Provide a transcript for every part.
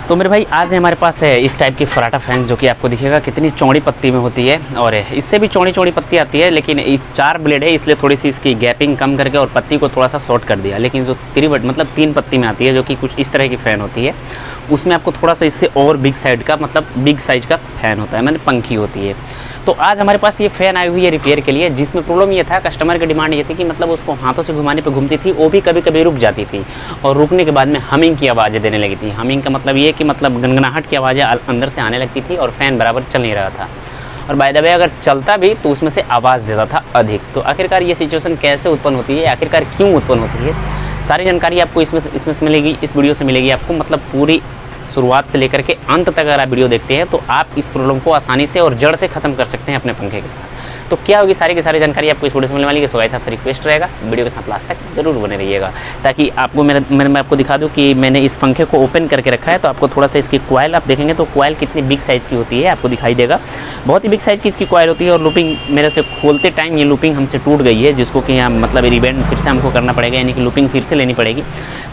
तो मेरे भाई आज हमारे पास है इस टाइप की फराटा फैन, जो कि आपको दिखेगा कितनी चौड़ी पत्ती में होती है और इससे भी चौड़ी चौड़ी पत्ती आती है, लेकिन इस 4 ब्लेड है इसलिए थोड़ी सी इसकी गैपिंग कम करके और पत्ती को थोड़ा सा शॉर्ट कर दिया। लेकिन जो त्रिबट मतलब 3 पत्ती में आती है, जो कि कुछ इस तरह की फ़ैन होती है, उसमें आपको थोड़ा सा इससे और बिग साइड का मतलब बिग साइज़ का फ़ैन होता है, मैंने पंखी होती है। तो आज हमारे पास ये फ़ैन आई हुई है रिपेयर के लिए, जिसमें प्रॉब्लम ये था, कस्टमर की डिमांड ये थी कि मतलब उसको हाथों से घुमाने पे घूमती थी, वो भी कभी कभी रुक जाती थी और रुकने के बाद में हमिंग की आवाज़ें देने लगी थी। हमिंग का मतलब ये कि मतलब गनगनाहट की आवाज़ें अंदर से आने लगती थी और फ़ैन बराबर चल नहीं रहा था, और बाय द वे अगर चलता भी तो उसमें से आवाज़ देता था अधिक। तो आखिरकार ये सिचुएशन कैसे उत्पन्न होती है, आखिरकार क्यों उत्पन्न होती है, सारी जानकारी आपको इसमें से मिलेगी, इस वीडियो से मिलेगी आपको। मतलब पूरी शुरुआत से लेकर के अंत तक अगर आप वीडियो देखते हैं तो आप इस प्रॉब्लम को आसानी से और जड़ से ख़त्म कर सकते हैं अपने पंखे के साथ। तो क्या होगी सारी की सारी जानकारी आपको इस वीडियो से मिलने वाली है। सो गाइस आपसे रिक्वेस्ट रहेगा वीडियो के साथ लास्ट तक जरूर बने रहिएगा, ताकि आपको मैं आपको दिखा दूं कि मैंने इस पंखे को ओपन करके रखा है। तो आपको थोड़ा सा इसकी कॉइल आप देखेंगे तो कॉइल कितनी बिग साइज़ की होती है आपको दिखाई देगा, बहुत ही बिग साइज़ की इसकी कॉइल होती है। और लूपिंग मेरे से खोलते टाइम ये लूपिंग हमसे टूट गई है, जिसको कि हम मतलब रिबेंड फिर से हमको करना पड़ेगा, यानी कि लूपिंग फिर से लेनी पड़ेगी।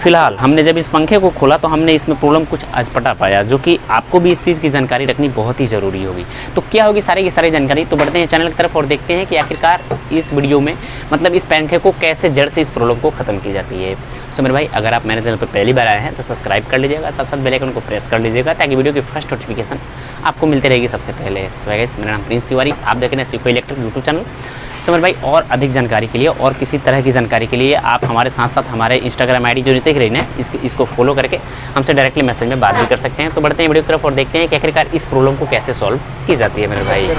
फिलहाल हमने जब इस पंखे को खोला तो हमने इसमें प्रॉब्लम कुछ अजपटा पाया, जो कि आपको भी इस चीज़ की जानकारी रखनी बहुत ही ज़रूरी होगी। तो क्या होगी सारी की सारी जानकारी, तो बढ़ते हैं चैनल की तरफ और देखते हैं कि आखिरकार इस वीडियो में मतलब इस पंखे को कैसे जड़ से इस प्रॉब्लम को ख़त्म की जाती है। सो मेरे भाई अगर आप मेरे चैनल पर पहली बार आए हैं तो सब्सक्राइब कर लीजिएगा, साथ साथ बेल आइकन को प्रेस कर लीजिएगा, ताकि वीडियो की फर्स्ट नोटिफिकेशन आपको मिलती रहेगी सबसे पहले। सो गाइस मेरा नाम प्रिंस तिवारी, आप देख रहे हैं सीखो इलेक्ट्रिक यूट्यूब चैनल। सो मेरे भाई और अधिक जानकारी के लिए और किसी तरह की जानकारी के लिए आप हमारे साथ साथ हमारे इंस्टाग्राम आईडी जो देख रही है इसको फॉलो करके हमसे डायरेक्टली मैसेज में बात भी कर सकते हैं। तो बढ़ते हैं वीडियो की तरफ और देखते हैं कि आखिरकार इस प्रॉब्लम को कैसे सॉल्व की जाती है मेरे भाई।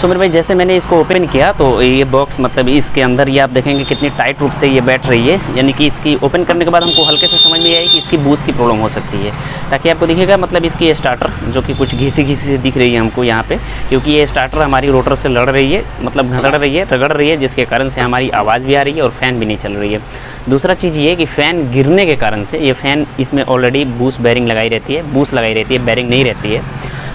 सो मेरे भाई जैसे मैंने इसको ओपन किया तो ये बॉक्स मतलब इसके अंदर ये आप देखेंगे कितनी टाइट रूप से ये बैठ रही है, यानी कि इसकी ओपन करने के बाद हमको हल्के से समझ में आई कि इसकी बूस्ट की प्रॉब्लम हो सकती है। ताकि आपको दिखेगा मतलब इसकी स्टार्टर जो कि कुछ घिसी घिसी से दिख रही है हमको यहाँ पे, क्योंकि ये स्टार्टर हमारी रोटर से लड़ रही है, मतलब घसड़ रही है, रगड़ रही है, जिसके कारण से हमारी आवाज़ भी आ रही है और फ़ैन भी नहीं चल रही है। दूसरा चीज़ ये कि फ़ैन गिरने के कारण से ये फ़ैन इसमें ऑलरेडी बूस्ट बेरिंग लगाई रहती है, बूस्ट लगाई रहती है, बेरिंग नहीं रहती है।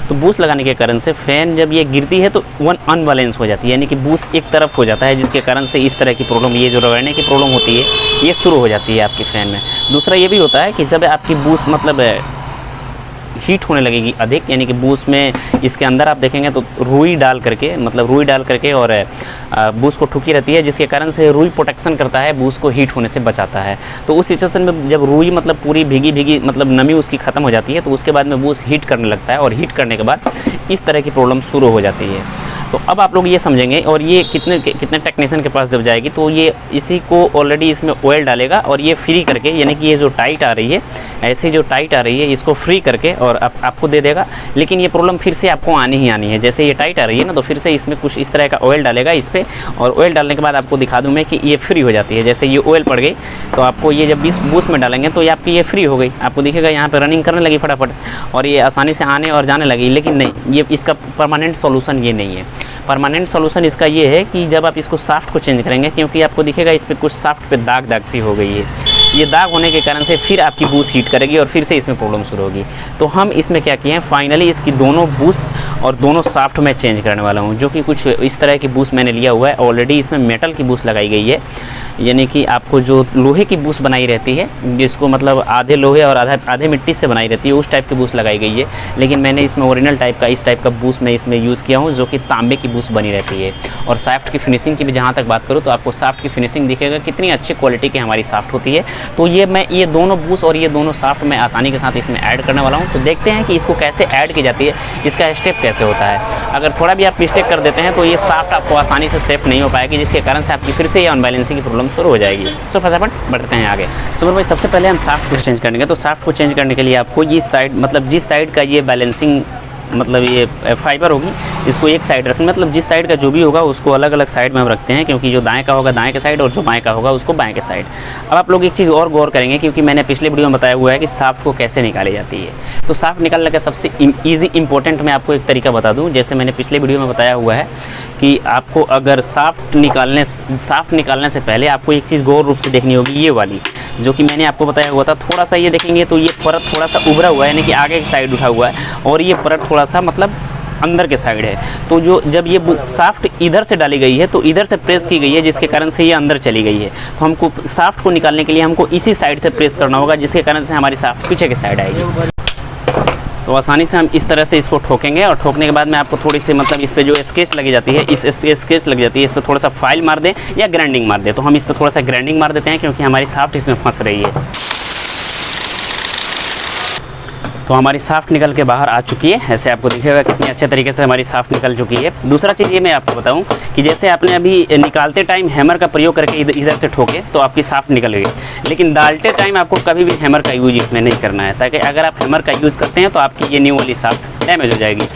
तो बूस्ट लगाने के कारण से फ़ैन जब ये गिरती है तो अनबैलेंस हो जाती है, यानी कि बूस्ट एक तरफ हो जाता है, जिसके कारण से इस तरह की प्रॉब्लम, ये जो रगड़ने की प्रॉब्लम होती है, ये शुरू हो जाती है आपकी फ़ैन में। दूसरा ये भी होता है कि जब आपकी बूस्ट मतलब हीट होने लगेगी अधिक, यानी कि बूस्ट में इसके अंदर आप देखेंगे तो रुई डाल करके और बूस्ट को ठुकी रहती है, जिसके कारण से रुई प्रोटेक्शन करता है, बूस्ट को हीट होने से बचाता है। तो उस सिचुएशन में जब रुई मतलब पूरी भीगी मतलब नमी उसकी ख़त्म हो जाती है, तो उसके बाद में बूस्ट हीट करने लगता है और हीट करने के बाद इस तरह की प्रॉब्लम शुरू हो जाती है। तो अब आप लोग ये समझेंगे, और ये कितने टेक्नीशियन के पास जब जाएगी तो ये इसी को ऑलरेडी इसमें ऑयल डालेगा और ये फ्री करके, यानी कि ये जो टाइट आ रही है, ऐसी जो टाइट आ रही है इसको फ्री करके और आपको दे देगा। लेकिन ये प्रॉब्लम फिर से आपको आनी ही आनी है, जैसे ये टाइट आ रही है ना, तो फिर से इसमें कुछ इस तरह का ऑयल डालेगा इस पर, और ऑयल डालने के बाद आपको दिखा दूँ मैं कि ये फ्री हो जाती है। जैसे ये ऑयल पड़ गई तो आपको ये जब बूस्ट में डालेंगे तो ये आपकी ये फ्री हो गई, आपको दिखेगा यहाँ पर रनिंग करने लगी फटाफट और ये आसानी से आने और जाने लगी। लेकिन नहीं, ये इसका परमानेंट सॉल्यूशन ये नहीं है। परमानेंट सॉल्यूशन इसका ये है कि जब आप इसको साफ्ट को चेंज करेंगे, क्योंकि आपको दिखेगा इस पर कुछ साफ्ट पे दाग सी हो गई है, ये दाग होने के कारण से फिर आपकी बूस्ट हीट करेगी और फिर से इसमें प्रॉब्लम शुरू होगी। तो हम इसमें क्या किए हैं, फाइनली इसकी दोनों बूस्ट और दोनों साफ्ट में चेंज करने वाला हूँ, जो कि कुछ इस तरह की बूस्ट मैंने लिया हुआ है। ऑलरेडी इसमें मेटल की बूस्ट लगाई गई है, यानी कि आपको जो लोहे की बूस्ट बनाई रहती है, जिसको मतलब आधे लोहे और आधे मिट्टी से बनाई रहती है, उस टाइप की बूस्ट लगाई गई है। लेकिन मैंने इसमें ओरिजिनल टाइप का, इस टाइप का बूस्ट मैं इसमें यूज़ किया हूँ, जो कि तांबे की बूस्ट बनी रहती है। और साफ्ट की फिनिशिंग की भी जहाँ तक बात करूँ तो आपको साफ्ट की फिनिशिंग दिखेगा कितनी अच्छी क्वालिटी की हमारी साफ्ट होती है। तो ये दोनों बूस्ट और ये दोनों साफ्ट मैं आसानी के साथ इसमें ऐड करने वाला हूँ। तो देखते हैं कि इसको कैसे ऐड की जाती है, इसका स्टेप कैसे होता है। अगर थोड़ा भी आप मिस्टेक कर देते हैं तो ये साफ्ट आपको आसानी से सेट नहीं हो पाएगी, जिसके कारण से आपकी फिर से ये अनबैलेंसिंग की प्रॉब्लम शुरू हो जाएगी। सो फटाफट बढ़ते हैं आगे। सो भाई सबसे पहले हम साफ्ट को चेंज करेंगे। तो साफ्ट को चेंज करने के लिए आपको ये साइड मतलब जिस साइड का ये बैलेंसिंग मतलब ये फाइबर होगी, इसको एक साइड रखें, मतलब जिस साइड का जो भी होगा उसको अलग अलग साइड में हम रखते हैं, क्योंकि जो दाएं का होगा दाएं के साइड और जो बाएं का होगा उसको बाएं के साइड। अब आप लोग एक चीज़ और गौर करेंगे, क्योंकि मैंने पिछले वीडियो में बताया हुआ है कि साफ्ट को कैसे निकाली जाती है। तो साफ्ट निकालने का सबसे ईजी इंपॉर्टेंट मैं आपको एक तरीका बता दूँ। जैसे मैंने पिछले वीडियो में बताया हुआ है कि आपको अगर साफ्ट निकालने से पहले आपको एक चीज़ गौर रूप से देखनी होगी, ये वाली जो कि मैंने आपको बताया हुआ था। थोड़ा सा ये देखेंगे तो ये परत थोड़ा सा उभरा हुआ है, यानी कि आगे की साइड उठा हुआ है, और ये परत थोड़ा सा मतलब अंदर के साइड है। तो जो जब ये शाफ्ट इधर से डाली गई है तो इधर से प्रेस की गई है, जिसके कारण से ये अंदर चली गई है। तो हमको शाफ्ट को निकालने के लिए हमको इसी साइड से प्रेस करना होगा, जिसके कारण से हमारी शाफ्ट पीछे की साइड आएगी। तो आसानी से हम इस तरह से इसको ठोकेंगे, और ठोकने के बाद में आपको थोड़ी सी मतलब इस पर जो स्केच लगी जाती है, इस स्केच लग जाती है, इस पर थोड़ा सा फाइल मार दें या ग्राइंडिंग मार दें। तो हम इस पर थोड़ा सा ग्राइंडिंग मार देते हैं, क्योंकि हमारी शाफ्ट इसमें फंस रही है। तो हमारी शाफ्ट निकल के बाहर आ चुकी है। ऐसे आपको दिखेगा कितनी अच्छे तरीके से हमारी शाफ्ट निकल चुकी है। दूसरा चीज़ ये मैं आपको बताऊं कि जैसे आपने अभी निकालते टाइम हैमर का प्रयोग करके इधर से ठोके तो आपकी शाफ्ट निकल गई, लेकिन डालते टाइम आपको कभी भी हैमर का यूज इसमें नहीं करना है, ताकि अगर आप हैमर का यूज़ करते हैं तो आपकी ये न्यू वाली शाफ्ट डैमेज हो जाएगी,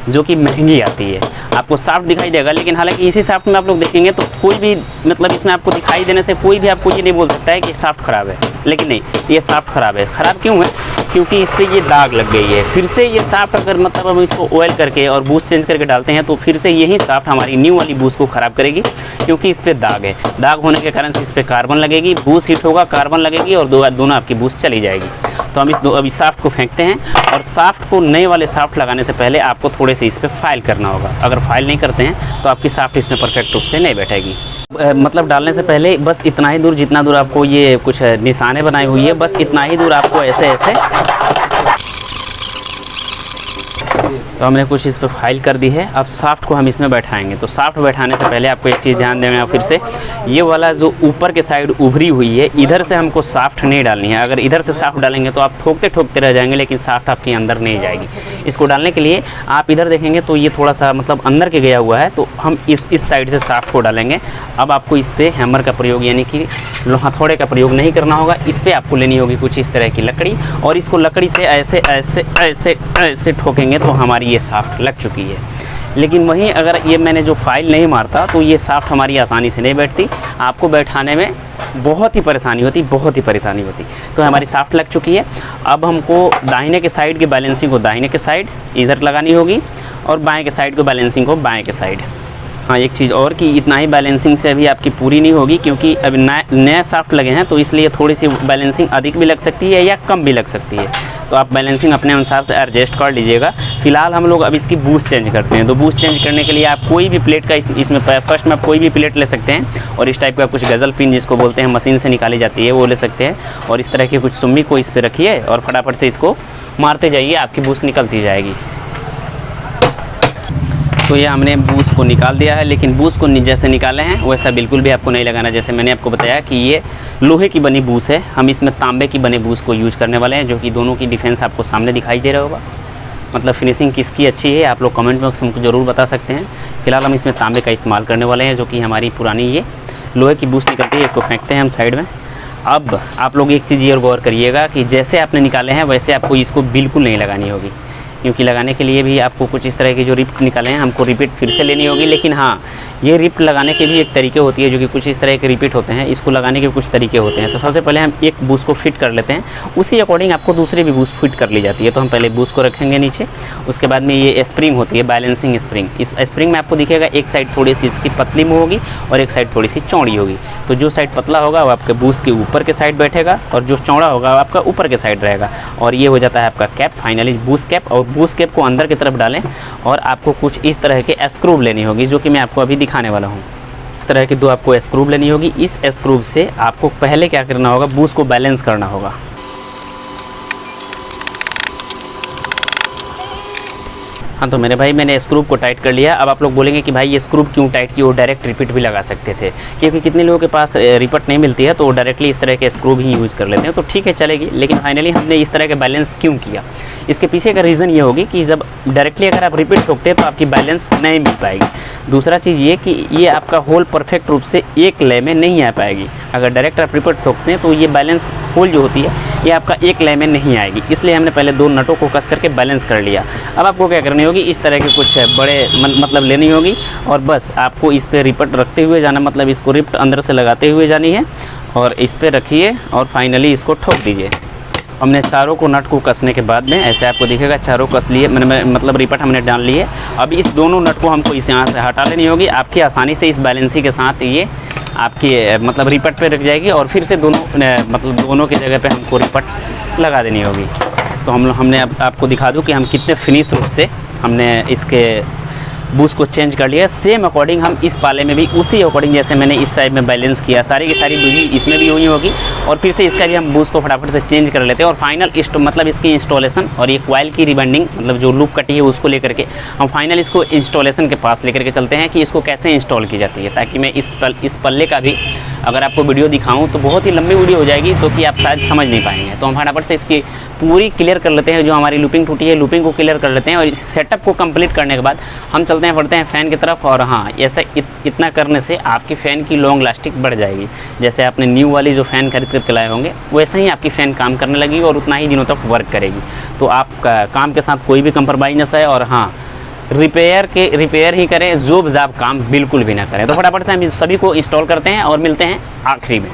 जो कि महंगी आती है। आपको शाफ्ट दिखाई देगा, लेकिन हालांकि इसी शाफ्ट में आप लोग देखेंगे तो कोई भी मतलब इसमें आपको दिखाई देने से कोई भी आपको ये नहीं बोल सकता है कि शाफ्ट ख़राब है, लेकिन नहीं, ये शाफ्ट ख़राब है। ख़राब क्यों है? क्योंकि इस पर ये दाग लग गई है। फिर से ये शाफ्ट अगर मतलब हम इसको ऑयल करके और बूस्ट चेंज करके डालते हैं तो फिर से यही शाफ्ट हमारी न्यू वाली बूस्ट को ख़राब करेगी, क्योंकि इस पर दाग है। दाग होने के कारण से इस पर कार्बन लगेगी, बूस्ट हीट होगा, कार्बन लगेगी और दोनों आपकी बूस्ट चली जाएगी। तो हम अभी शाफ्ट को फेंकते हैं, और शाफ्ट को नए वाले शाफ्ट लगाने से पहले आपको थोड़े से इस पर फाइल करना होगा। अगर फाइल नहीं करते हैं तो आपकी शाफ्ट इसमें परफेक्ट रूप से नहीं बैठेगी। मतलब डालने से पहले बस इतना ही दूर, जितना दूर आपको ये कुछ निशाने बनाई हुई है, बस इतना ही दूर आपको ऐसे ऐसे, तो हमने कुछ इस पर फाइल कर दी है। अब शाफ्ट को हम इसमें बैठाएंगे। तो शाफ्ट बैठाने से पहले आपको एक चीज़ ध्यान देना, फिर से ये वाला जो ऊपर के साइड उभरी हुई है, इधर से हमको शाफ्ट नहीं डालनी है। अगर इधर से शाफ्ट डालेंगे तो आप ठोकते ठोकते रह जाएंगे, लेकिन शाफ्ट आपके अंदर नहीं जाएगी। इसको डालने के लिए आप इधर देखेंगे तो ये थोड़ा सा मतलब अंदर के गया हुआ है, तो हम इस साइड से शाफ्ट को डालेंगे। अब आपको इस पर हैमर का प्रयोग यानी कि हथौड़े का प्रयोग नहीं करना होगा। इस पर आपको लेनी होगी कुछ इस तरह की लकड़ी, और इसको लकड़ी से ऐसे ऐसे ऐसे ऐसे ठोकेंगे तो हमारी ये शाफ्ट लग चुकी है। लेकिन वहीं अगर ये मैंने जो फाइल नहीं मारता तो ये शाफ्ट हमारी आसानी से नहीं बैठती, आपको बैठाने में बहुत ही परेशानी होती, बहुत ही परेशानी होती। तो हमारी शाफ्ट लग चुकी है। अब हमको दाहिने के साइड की बैलेंसिंग को दाहिने के साइड इधर लगानी होगी, और बाएं के साइड को बैलेंसिंग को बाएं के साइड। हाँ, एक चीज़ और कि इतना ही बैलेंसिंग से अभी आपकी पूरी नहीं होगी, क्योंकि अभी नया शाफ्ट लगे हैं, तो इसलिए थोड़ी सी बैलेंसिंग अधिक भी लग सकती है या कम भी लग सकती है। तो आप बैलेंसिंग अपने अनुसार से एडजस्ट कर लीजिएगा। फिलहाल हम लोग अब इसकी बूस्ट चेंज करते हैं। तो बूस्ट चेंज करने के लिए आप कोई भी प्लेट का इसमें फर्स्ट में आप कोई भी प्लेट ले सकते हैं, और इस टाइप का कुछ गज़ल पिन जिसको बोलते हैं, मशीन से निकाली जाती है, वो ले सकते हैं। और इस तरह की कुछ सुम्मी को इस पर रखिए और फटाफट से इसको मारते जाइए, आपकी बूस्ट निकलती जाएगी। तो ये हमने बूस्ट को निकाल दिया है, लेकिन बूस्ट को जैसे निकाले हैं वैसा बिल्कुल भी आपको नहीं लगाना। जैसे मैंने आपको बताया कि ये लोहे की बनी बूस्ट है, हम इसमें तांबे की बनी बूस्ट को यूज़ करने वाले हैं, जो कि दोनों की डिफरेंस आपको सामने दिखाई दे रहा होगा। मतलब फिनिशिंग किसकी अच्छी है आप लोग कमेंट बॉक्स में ज़रूर बता सकते हैं। फिलहाल हम इसमें तांबे का इस्तेमाल करने वाले हैं, जो कि हमारी पुरानी ये लोहे की बूस्ट निकलती है। इसको फेंकते हैं हम साइड में। अब आप लोग एक चीज़ ये और गौर करिएगा कि जैसे आपने निकाले हैं वैसे आपको इसको बिल्कुल नहीं लगानी होगी, क्योंकि लगाने के लिए भी आपको कुछ इस तरह की जो रिप निकाले हैं हमको रिपीट फिर से लेनी होगी। लेकिन हाँ, ये रिप लगाने के भी एक तरीके होती है, जो कि कुछ इस तरह के रिपीट होते हैं। इसको लगाने के कुछ तरीके होते हैं। तो सबसे पहले हम एक बूस्ट को फिट कर लेते हैं, उसी अकॉर्डिंग आपको दूसरी भी बूस्ट फिट कर ली जाती है। तो हम पहले बूस्ट को रखेंगे नीचे, उसके बाद में ये स्प्रिंग होती है, बैलेंसिंग स्प्रिंग। इस स्प्रिंग में आपको दिखेगा एक साइड थोड़ी सी इसकी पतली मुँह होगी और एक साइड थोड़ी सी चौड़ी होगी। तो जो साइड पतला होगा वो आपके बूस्ट के ऊपर के साइड बैठेगा, और जो चौड़ा होगा वो आपका ऊपर के साइड रहेगा। और ये हो जाता है आपका कैप, फाइनली बूस्ट कैप। और बूस्ट कैप को अंदर की तरफ डालें, और आपको कुछ इस तरह के स्क्रूव लेनी होगी, जो कि मैं आपको अभी दिखाने वाला हूँ। इस तरह की दो आपको स्क्रूव लेनी होगी। इस स्क्रूव से आपको पहले क्या करना होगा, बूस्ट को बैलेंस करना होगा। हाँ, तो मेरे भाई मैंने स्क्रूव को टाइट कर लिया। अब आप लोग बोलेंगे कि भाई ये स्क्रूव क्यों टाइट की, वो डायरेक्ट रिपीट भी लगा सकते थे, क्योंकि कितने लोगों के पास रिपीट नहीं मिलती है, तो वो डायरेक्टली इस तरह के स्क्रूव ही यूज़ कर लेते हैं। तो ठीक है, चलेगी। लेकिन फाइनली हमने इस तरह के बैलेंस क्यों किया, इसके पीछे का रीज़न ये होगी कि जब डायरेक्टली अगर आप रिपीट ठोकते हैं तो आपकी बैलेंस नहीं मिल पाएगी। दूसरा चीज़ ये कि ये आपका होल परफेक्ट रूप से एक लय में नहीं आ पाएगी। अगर डायरेक्ट आप रिपीट ठोकते हैं तो ये बैलेंस होल जो होती है ये आपका एक लय में नहीं आएगी। इसलिए हमने पहले दो नटों को कस करके बैलेंस कर लिया। अब आपको क्या करनी होगी, इस तरह के कुछ बड़े मतलब लेनी होगी, और बस आपको इस पर रिपीट रखते हुए जाना, मतलब इसको रिपीट अंदर से लगाते हुए जानी है, और इस पर रखिए और फाइनली इसको ठोक दीजिए। हमने चारों को नट को कसने के बाद में ऐसे आपको दिखेगा चारों कस लिए, मैंने मतलब रिपीट हमने डाल लिए। अब इस दोनों नट को हमको इस यहाँ से हटा लेनी होगी। आपकी आसानी से इस बैलेंसिंग के साथ ये आपकी मतलब रिपीट पे रख जाएगी, और फिर से दोनों की जगह पे हमको रिपीट लगा देनी होगी। तो हमने आपको दिखा दूँ कि हम कितने फिनिश रूप से हमने इसके बूस्ट को चेंज कर लिया। सेम अकॉर्डिंग हम इस पाले में भी उसी अकॉर्डिंग जैसे मैंने इस साइड में बैलेंस किया, सारी की सारी बिजली इसमें भी हुई होगी। और फिर से इसका भी हम बूस्ट को फटाफट से चेंज कर लेते हैं। और फाइनल मतलब इसकी इंस्टॉलेशन और ये कॉइल की रिबंडिंग मतलब जो लूप कटी है उसको लेकर के हम फाइनल इसको इंस्टॉलेशन के पास लेकर के चलते हैं कि इसको कैसे इंस्टॉल की जाती है, ताकि मैं इस पल्ले का भी अगर आपको वीडियो दिखाऊं तो बहुत ही लंबी वीडियो हो जाएगी, तो कि आप शायद समझ नहीं पाएंगे। तो हम फटाफट से इसकी पूरी क्लियर कर लेते हैं, जो हमारी लूपिंग टूटी है लूपिंग को क्लियर कर लेते हैं। और इस सेटअप को कंप्लीट करने के बाद हम चलते हैं बढ़ते हैं फ़ैन की तरफ। और हाँ, ऐसा इतना करने से आपकी फ़ैन की लॉन्ग लास्टिंग बढ़ जाएगी। जैसे आपने न्यू वाली जो फ़ैन खरीद कर लाए होंगे वैसे ही आपकी फ़ैन काम करने लगेगी और उतना ही दिनों तक वर्क करेगी। तो आप काम के साथ कोई भी कंप्रोमाइज़ है। और हाँ, रिपेयर ही करें, जोब जाब काम बिल्कुल भी ना करें। तो फटाफट से हम इस सभी को इंस्टॉल करते हैं और मिलते हैं आखिरी में।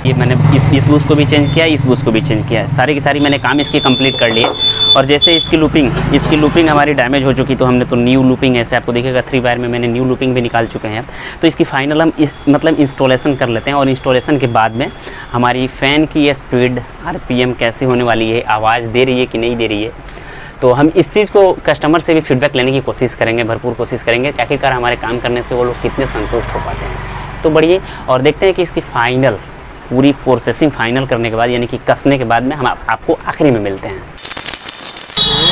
ये मैंने इस बूस्ट को भी चेंज किया, इस बूस्ट को भी चेंज किया है, सारी की सारी मैंने काम इसकी कंप्लीट कर लिए। और जैसे इसकी लूपिंग हमारी डैमेज हो चुकी, तो हमने तो न्यू लूपिंग ऐसे आपको दिखेगा 3 वायर में मैंने न्यू लूपिंग भी निकाल चुके हैं। तो इसकी फाइनल हम मतलब इंस्टॉलेशन कर लेते हैं। और इंस्टॉलेशन के बाद में हमारी फ़ैन की ये स्पीड RPM कैसी होने वाली है, आवाज़ दे रही है कि नहीं दे रही है, तो हम इस चीज़ को कस्टमर से भी फीडबैक लेने की कोशिश करेंगे, भरपूर कोशिश करेंगे कि आखिरकार हमारे काम करने से वो लोग कितने संतुष्ट हो पाते हैं। तो बढ़िए और देखते हैं कि इसकी फाइनल पूरी प्रोसेसिंग फाइनल करने के बाद यानी कि कसने के बाद में हम आपको आखिरी में मिलते हैं।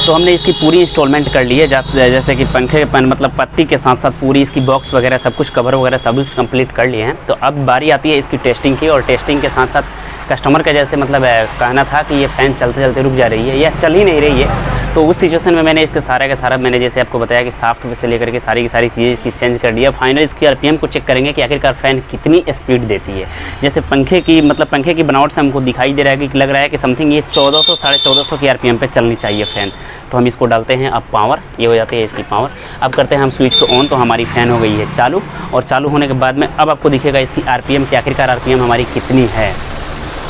तो हमने इसकी पूरी इंस्टॉलमेंट कर ली है, जैसे कि पंखे मतलब पत्ती के साथ साथ पूरी इसकी बॉक्स वगैरह सब कुछ कवर वगैरह सब कुछ कंप्लीट कर लिए हैं। तो अब बारी आती है इसकी टेस्टिंग की। और टेस्टिंग के साथ साथ कस्टमर का जैसे मतलब कहना था कि ये फ़ैन चलते चलते रुक जा रही है या चल ही नहीं रही है, तो उस सिचुएशन में मैंने इसके सारा का सारा मैंने जैसे आपको बताया कि सॉफ्टवेयर से लेकर के सारी की सारी चीज़ें इसकी चेंज कर दिया। फाइनल इसकी RPM को चेक करेंगे कि आखिरकार फ़ैन कितनी स्पीड देती है। जैसे पंखे की बनावट से हमको दिखाई दे रहा है कि लग रहा है कि समथिंग ये 1400 साढ़े 1400 की RPM पे चलनी चाहिए फ़ैन। तो हम इसको डालते हैं अब पावर, ये हो जाती है इसकी पावर। अब करते हैं हम स्विच को ऑन, तो हमारी फ़ैन हो गई है चालू। और चालू होने के बाद में अब आपको दिखेगा इसकी RPM कि आखिरकार RPM हमारी कितनी है।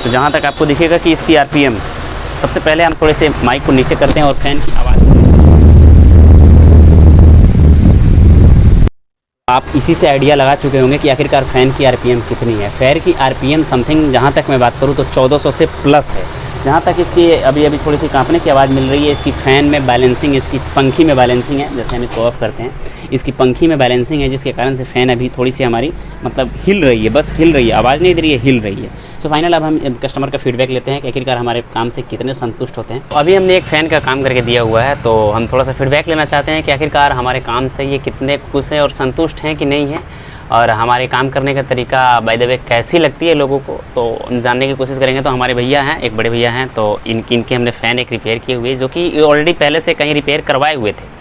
तो जहाँ तक आपको दिखेगा कि इसकी RPM, सबसे पहले हम थोड़े से माइक को नीचे करते हैं और फ़ैन की आवाज़ आप इसी से आइडिया लगा चुके होंगे कि आखिरकार फ़ैन की RPM कितनी है। फ़ैन की RPM समथिंग जहाँ तक मैं बात करूँ तो 1400 से प्लस है। जहाँ तक इसकी अभी थोड़ी सी कांपने की आवाज़ मिल रही है। इसकी फ़ैन में बैलेंसिंग, इसकी पंखी में बैलेंसिंग है। जैसे हम इसको ऑफ़ करते हैं, इसकी पंखी में बैलेंसिंग है, जिसके कारण से फ़ैन अभी थोड़ी सी हमारी मतलब हिल रही है, बस हिल रही है, आवाज़ नहीं दे रही है, हिल रही है। सो फाइनल अब हम कस्टमर का फीडबैक लेते हैं कि आखिरकार हमारे काम से कितने संतुष्ट होते हैं। अभी हमने एक फ़ैन का काम करके दिया हुआ है, तो हम थोड़ा सा फीडबैक लेना चाहते हैं कि आखिरकार हमारे काम से ये कितने खुश हैं और संतुष्ट हैं कि नहीं है, और हमारे काम करने का तरीका बाय द वे कैसी लगती है लोगों को, तो जानने की कोशिश करेंगे। तो हमारे भैया हैं, एक बड़े भैया हैं, तो इनके हमने फ़ैन एक रिपेयर किए हुए, जो कि ऑलरेडी पहले से कहीं रिपेयर करवाए हुए थे,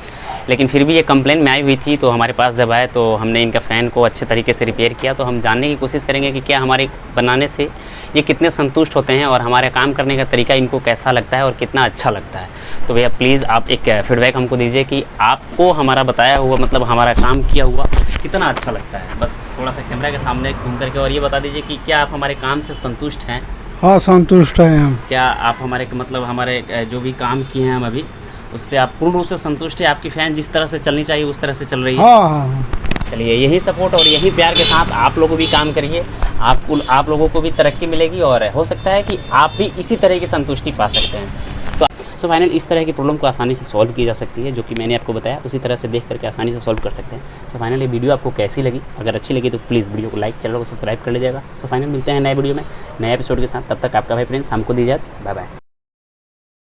लेकिन फिर भी ये कंप्लेंट में आई हुई थी। तो हमारे पास जब आए तो हमने इनका फ़ैन को अच्छे तरीके से रिपेयर किया। तो हम जानने की कोशिश करेंगे कि क्या हमारे बनाने से ये कितने संतुष्ट होते हैं और हमारे काम करने का तरीका इनको कैसा लगता है और कितना अच्छा लगता है। तो भैया प्लीज़ आप एक फीडबैक हमको दीजिए कि आपको हमारा बताया हुआ मतलब हमारा काम किया हुआ कितना अच्छा लगता है। बस थोड़ा सा कैमरा के सामने घूम करके और ये बता दीजिए कि क्या आप हमारे काम से संतुष्ट हैं? हाँ, संतुष्ट हैं हम। क्या आप हमारे मतलब हमारे जो भी काम किए हैं हम अभी, उससे आप पूर्ण रूप से संतुष्ट है? आपकी फ़ैन जिस तरह से चलनी चाहिए उस तरह से चल रही है? हाँ हाँ। चलिए, यही सपोर्ट और यही प्यार के साथ आप लोगों भी काम करिए, आप लोगों को भी तरक्की मिलेगी और हो सकता है कि आप भी इसी तरह की संतुष्टि पा सकते हैं। तो फाइनल इस तरह की प्रॉब्लम को आसानी से सॉल्व की जा सकती है, जो कि मैंने आपको बताया उसी तरह से देख करके आसानी से सॉल्व कर सकते हैं। सो फाइनल ये वीडियो आपको कैसी लगी? अगर अच्छी लगी तो प्लीज़ वीडियो को लाइक, चैनल को सब्सक्राइब कर लीजिएगा। सो फाइनल मिलते हैं नए वीडियो में नए एपिसोड के साथ। तब तक आपका भाई प्रिंस हमको दीजिए, बाय बाय।